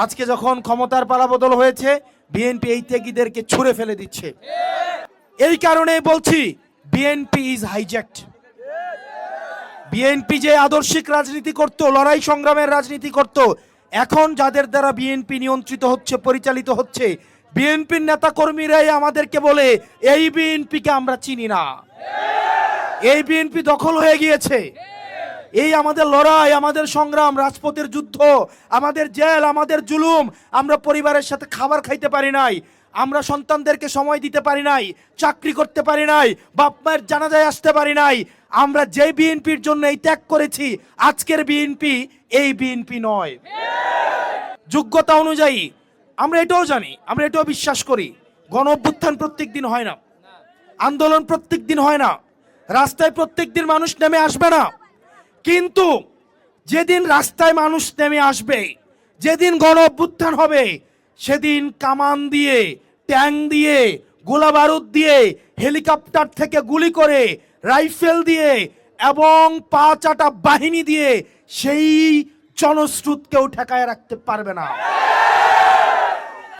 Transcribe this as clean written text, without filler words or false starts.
আজকে যখন ক্ষমতার পালাবদল হয়েছে, বিএনপি এই ত্যাগীদেরকে ছুঁড়ে ফেলে দিচ্ছে। এই কারণে বলছি বিএনপি ইজ হাইজ্যাক্ট। বিএনপি যে আদর্শিক রাজনীতি করত, লড়াই সংগ্রামের রাজনীতি করত, এখন যাদের দ্বারা বিএনপি নিয়ন্ত্রিত হচ্ছে, পরিচালিত হচ্ছে, বিএনপির নেতা কর্মীরাই আমাদেরকে বলে এই বিএনপিকে আমরা চিনি না, এই বিএনপি দখল হয়ে গিয়েছে। এই আমাদের লড়াই, আমাদের সংগ্রাম, রাজপথের যুদ্ধ, আমাদের জেল, আমাদের জুলুম, আমরা পরিবারের সাথে খাবার খাইতে পারি নাই, আমরা সন্তানদেরকে সময় দিতে পারি নাই, চাকরি করতে পারি নাই, বাপ মায়ের জানাজায় আসতে পারি নাই। আমরা যে বিএনপির জন্য এই ত্যাগ করেছি, আজকের বিএনপি এই বিএনপি নয়। যোগ্যতা অনুযায়ী আমরা এটাও জানি, আমরা এটাও বিশ্বাস করি, গণ অভ্যুত্থান প্রত্যেক দিন হয় না, আন্দোলন প্রত্যেক দিন হয় না, রাস্তায় প্রত্যেক দিন মানুষ নেমে আসবে না। কিন্তু যেদিন রাস্তায় মানুষ নেমে আসবে, যেদিন গণ অভ্যুত্থান হবে, সেদিন কামান দিয়ে, ট্যাঙ্ক দিয়ে, গোলা বারুদ দিয়ে, হেলিকপ্টার থেকে গুলি করে, রাইফেল দিয়ে এবং 5-8 বাহিনী দিয়ে সেই জনস্রোতকেও ঠেকায় রাখতে পারবে না।